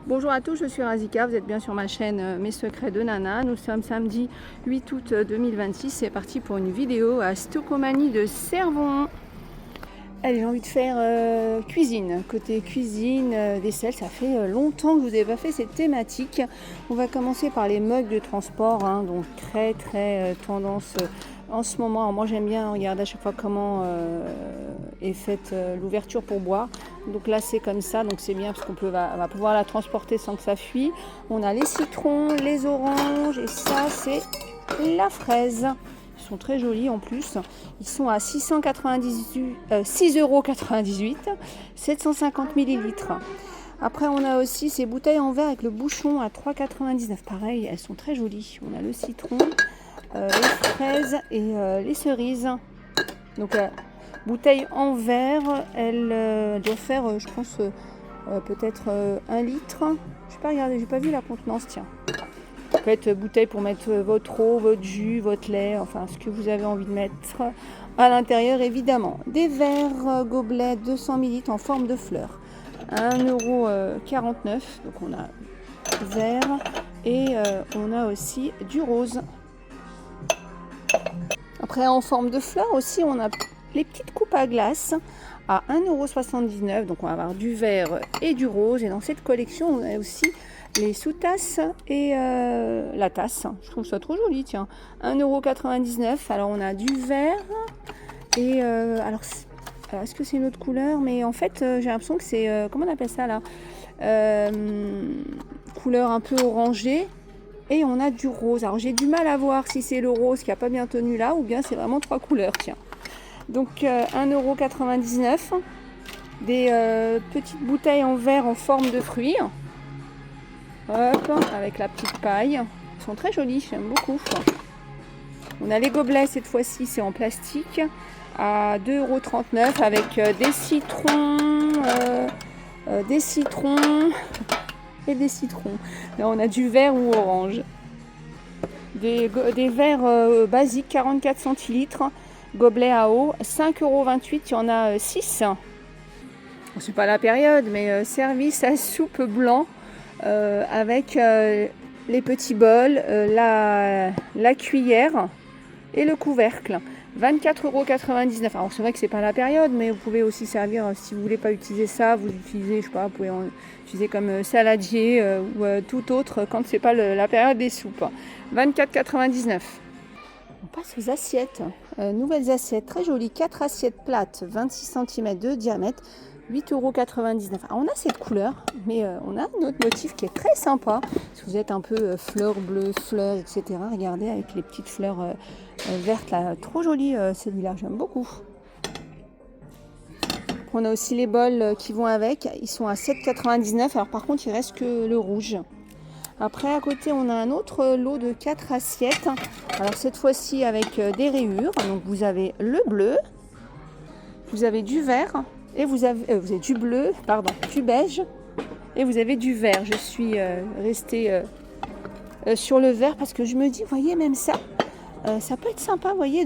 Bonjour à tous, je suis Razika, vous êtes bien sur ma chaîne Mes Secrets de Nana. Nous sommes samedi 8 août 2026, c'est parti pour une vidéo à Stocomanie de Cervon. Allez, j'ai envie de faire cuisine. Côté cuisine, vaisselle, ça fait longtemps que je vous ai pas fait cette thématique. On va commencer par les mugs de transport, donc très tendance en ce moment. Alors moi j'aime bien regarder à chaque fois comment est faite l'ouverture pour boire. Donc là c'est comme ça, donc c'est bien parce qu'on va pouvoir la transporter sans que ça fuit. On a les citrons, les oranges et ça c'est la fraise. Ils sont très jolis en plus. Ils sont à 6,98 €, 750 ml. Après, on a aussi ces bouteilles en verre avec le bouchon à 3,99 €. Pareil, elles sont très jolies. On a le citron, les fraises et les cerises. Donc, bouteille en verre, elle doit faire, je pense, peut-être 1 litre. Je n'ai pas regardé, j'ai pas vu la contenance. Tiens. Ça peut être bouteille pour mettre votre eau, votre jus, votre lait, enfin ce que vous avez envie de mettre à l'intérieur évidemment. Des verres gobelets 200 ml en forme de fleurs, 1,49 €. Donc on a vert et on a aussi du rose. Après en forme de fleurs aussi on a les petites coupes à glace à 1,79 €. Donc on va avoir du vert et du rose. Et dans cette collection on a aussi les sous-tasses et la tasse. Je trouve ça trop joli, tiens. 1,99 €. Alors on a du vert et alors est-ce que c'est une autre couleur? Mais en fait j'ai l'impression que c'est comment on appelle ça là, couleur un peu orangée. Et on a du rose. Alors j'ai du mal à voir si c'est le rose qui n'a pas bien tenu là ou bien c'est vraiment 3 couleurs, tiens. Donc 1,99 €. Des petites bouteilles en verre en forme de fruits. Hop, avec la petite paille. Ils sont très jolis, j'aime beaucoup. On a les gobelets cette fois-ci, c'est en plastique à 2,39 € avec des citrons et des citrons. Là on a du vert ou orange. Des verres basiques 44 centilitres, gobelet à eau, 5,28 €. Il y en a 6. C'est pas la période, mais service à soupe blanc. Avec les petits bols, la cuillère et le couvercle. 24,99 €. Alors c'est vrai que c'est pas la période, mais vous pouvez aussi servir, si vous voulez pas utiliser ça, vous utilisez, je sais pas, vous pouvez en utiliser comme saladier ou tout autre quand c'est pas la période des soupes. 24,99 €. On passe aux assiettes. Nouvelles assiettes très jolies, 4 assiettes plates, 26 cm de diamètre. 8,99 €. Alors on a cette couleur, mais on a un autre motif qui est très sympa. Si vous êtes un peu fleurs bleues, fleurs, etc. Regardez avec les petites fleurs vertes là, trop joli celui-là, j'aime beaucoup. On a aussi les bols qui vont avec, ils sont à 7,99 €. Alors par contre il reste que le rouge. Après à côté on a un autre lot de 4 assiettes. Alors cette fois-ci avec des rayures. Donc vous avez le bleu, vous avez du vert. Et vous avez du bleu, du beige, et vous avez du vert. Je suis restée sur le vert parce que je me dis, voyez, même ça, ça peut être sympa, voyez,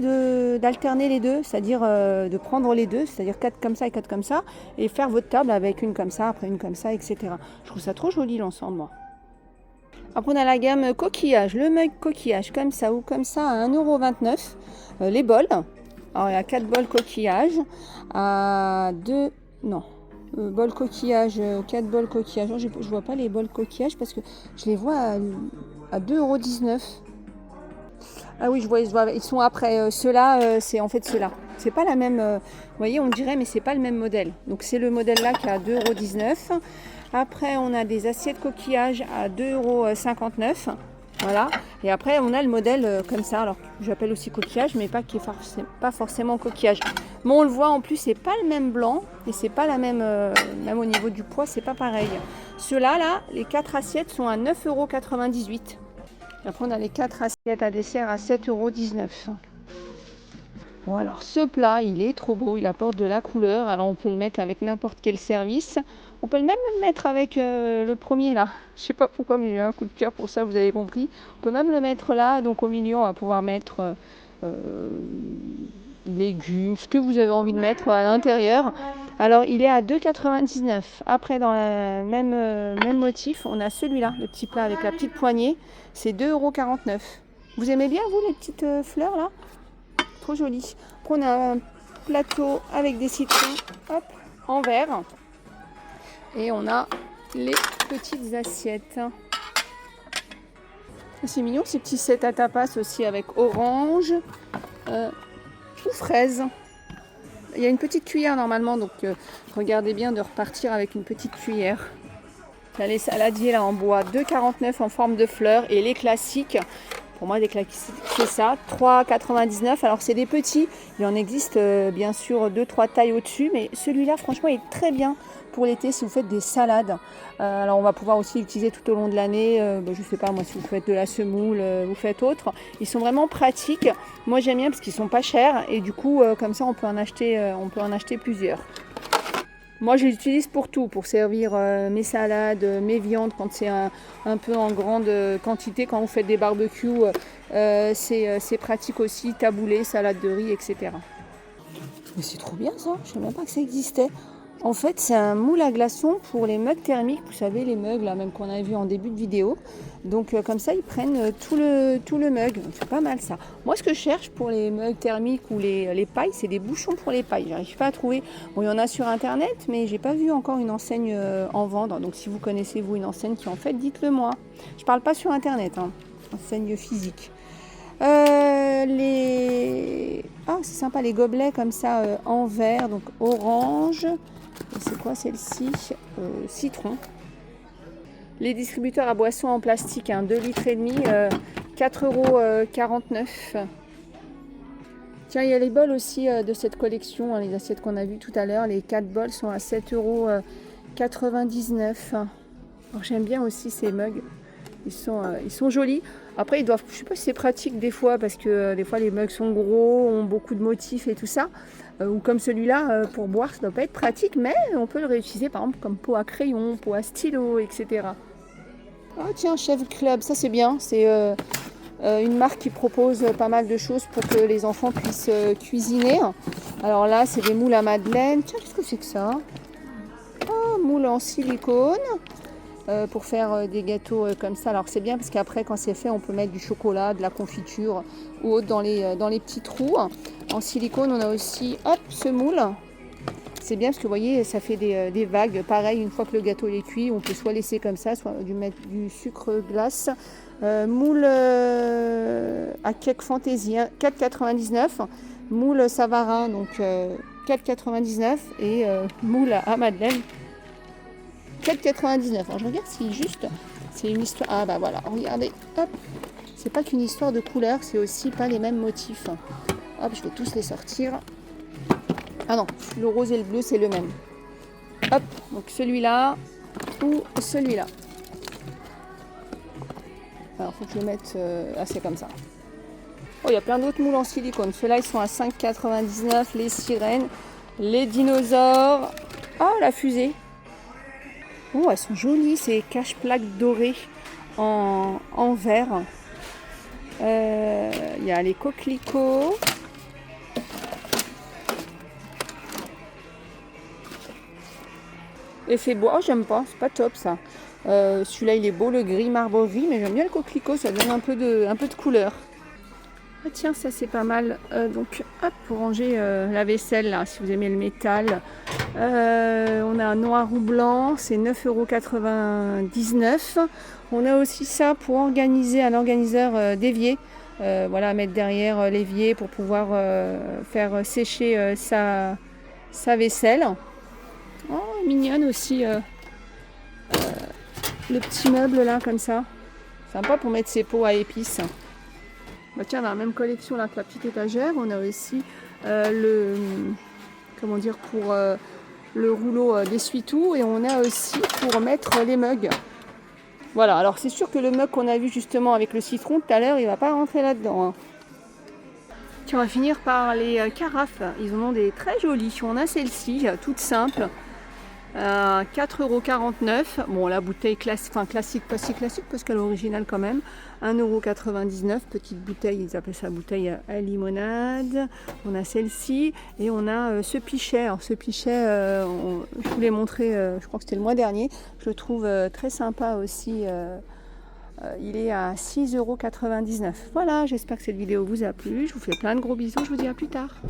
d'alterner les deux, c'est-à-dire de prendre les deux, c'est-à-dire 4 comme ça et 4 comme ça, et faire votre table avec une comme ça, après une comme ça, etc. Je trouve ça trop joli l'ensemble, moi. Après, on a la gamme coquillage, le mug coquillage, comme ça ou comme ça, à 1,29 €. Les bols. Alors, il y a 4 bols coquillage à 2... Non. Bol coquillage, 4 bols coquillage. Non, je ne vois pas les bols coquillage parce que je les vois à 2,19 €. Ah oui, je vois, ils sont après. Ceux-là, c'est en fait ceux-là. C'est pas la même... vous voyez, on dirait, mais c'est pas le même modèle. Donc, c'est le modèle-là qui est à 2,19 €. Après, on a des assiettes coquillage à 2,59 €. Voilà. Et après, on a le modèle comme ça. Alors, j'appelle aussi coquillage, mais qui est pas forcément coquillage. Mais on le voit en plus, c'est pas le même blanc et c'est pas la même, même au niveau du poids, c'est pas pareil. Ceux-là, là, les 4 assiettes sont à 9,98 €. Après, on a les 4 assiettes à dessert à 7,19 €. Bon, alors ce plat, il est trop beau, il apporte de la couleur. Alors, on peut le mettre avec n'importe quel service. On peut même le mettre avec le premier là. Je sais pas pourquoi, mais j'ai un coup de cœur pour ça, vous avez compris. On peut même le mettre là, donc au milieu, on va pouvoir mettre légumes, ce que vous avez envie de mettre à l'intérieur. Alors il est à 2,99 €. Après dans le même motif, on a celui-là, le petit plat avec la petite poignée, c'est 2,49 €. Vous aimez bien vous les petites fleurs là? Trop joli. Après on a un plateau avec des citrons, hop, en verre. Et on a les petites assiettes. C'est mignon ces petits sets à tapas aussi avec orange ou fraise. Il y a une petite cuillère normalement, donc regardez bien de repartir avec une petite cuillère. Il y a les saladiers là en bois, 2,49 € en forme de fleurs. Et les classiques, pour moi des classiques c'est ça, 3,99 €. Alors c'est des petits, il en existe bien sûr 2-3 tailles au-dessus, mais celui-là franchement il est très bien pour l'été si vous faites des salades. Alors on va pouvoir aussi l'utiliser tout au long de l'année, je sais pas moi, si vous faites de la semoule, vous faites autre. Ils sont vraiment pratiques, moi j'aime bien parce qu'ils sont pas chers et du coup comme ça on peut en acheter plusieurs. Moi je l'utilise pour tout, pour servir mes salades, mes viandes quand c'est un peu en grande quantité, quand vous faites des barbecues, c'est pratique aussi, taboulé, salade de riz, etc. Mais c'est trop bien ça, je ne savais même pas que ça existait. En fait, c'est un moule à glaçons pour les mugs thermiques. Vous savez, les mugs là, même qu'on a vu en début de vidéo. Donc comme ça, ils prennent tout le mug. C'est pas mal ça. Moi, ce que je cherche pour les mugs thermiques ou les pailles, c'est des bouchons pour les pailles. J'arrive pas à trouver. Bon, il y en a sur internet, mais j'ai pas vu encore une enseigne en vendre. Donc si vous connaissez vous une enseigne qui en fait, dites-le moi. Je parle pas sur internet, hein. Enseigne physique. Ah, c'est sympa les gobelets comme ça en verre, donc orange. Et c'est quoi celle-ci? Citron. Les distributeurs à boissons en plastique, 2,5 litres, 4,49 €. Tiens, il y a les bols aussi de cette collection, les assiettes qu'on a vues tout à l'heure. Les 4 bols sont à 7,99 €. Alors, j'aime bien aussi ces mugs. Ils sont jolis. Après, je sais pas si c'est pratique des fois, parce que des fois les mugs sont gros, ont beaucoup de motifs et tout ça. Ou comme celui-là, pour boire, ça doit pas être pratique, mais on peut le réutiliser par exemple comme pot à crayon, pot à stylo, etc. Oh tiens, Chef Club, ça c'est bien. C'est une marque qui propose pas mal de choses pour que les enfants puissent cuisiner. Alors là, c'est des moules à madeleine. Tiens, qu'est-ce que c'est que ça? Oh, moule en silicone. Pour faire des gâteaux comme ça. Alors c'est bien parce qu'après quand c'est fait on peut mettre du chocolat, de la confiture ou autre dans les petits trous. En silicone on a aussi ce moule. C'est bien parce que vous voyez ça fait des vagues. Pareil, une fois que le gâteau est cuit on peut soit laisser comme ça, soit mettre du sucre glace. Moule à cake fantaisie, 4,99 €. Moule Savarin donc 4,99 € et moule à madeleine 4,99 €. Alors je regarde si juste c'est une histoire. Ah bah voilà, regardez, hop. C'est pas qu'une histoire de couleur, c'est aussi pas les mêmes motifs. Hop, je vais tous les sortir. Ah non, le rose et le bleu c'est le même. Hop, donc celui-là ou celui-là. Alors faut que je le mette c'est comme ça. Oh, il y a plein d'autres moules en silicone. Ceux-là ils sont à 5,99 €. Les sirènes, les dinosaures. Oh, la fusée. Oh, elles sont jolies, ces cache-plaques dorées en verre. Il y a les coquelicots. Effet bois, j'aime pas, c'est pas top ça. Celui-là il est beau, le gris marbrerie, mais j'aime bien le coquelicot, ça donne un peu de couleur. Ah tiens, ça c'est pas mal. Donc hop, pour ranger la vaisselle là, si vous aimez le métal. On a un noir ou blanc, c'est 9,99 €. On a aussi ça pour organiser un organiseur d'évier. Voilà, à mettre derrière l'évier pour pouvoir faire sécher sa vaisselle. Oh, mignonne aussi. Le petit meuble là, comme ça. Sympa pour mettre ses pots à épices. Bah tiens, dans la même collection là que la petite étagère, on a aussi pour le rouleau d'essuie-tout et on a aussi pour mettre les mugs. Voilà, alors c'est sûr que le mug qu'on a vu justement avec le citron tout à l'heure, il va pas rentrer là-dedans. Tiens, on va finir par les carafes. Ils en ont des très jolies. On a celle-ci, toute simple. 4,49 €. Bon, la bouteille classique, pas si classique parce qu'elle est originale quand même. 1,99 €, petite bouteille, ils appellent ça bouteille à limonade. On a celle-ci et on a ce pichet. Alors ce pichet, je vous l'ai montré, je crois que c'était le mois dernier. Je le trouve très sympa aussi. Il est à 6,99 €. Voilà, j'espère que cette vidéo vous a plu. Je vous fais plein de gros bisous. Je vous dis à plus tard.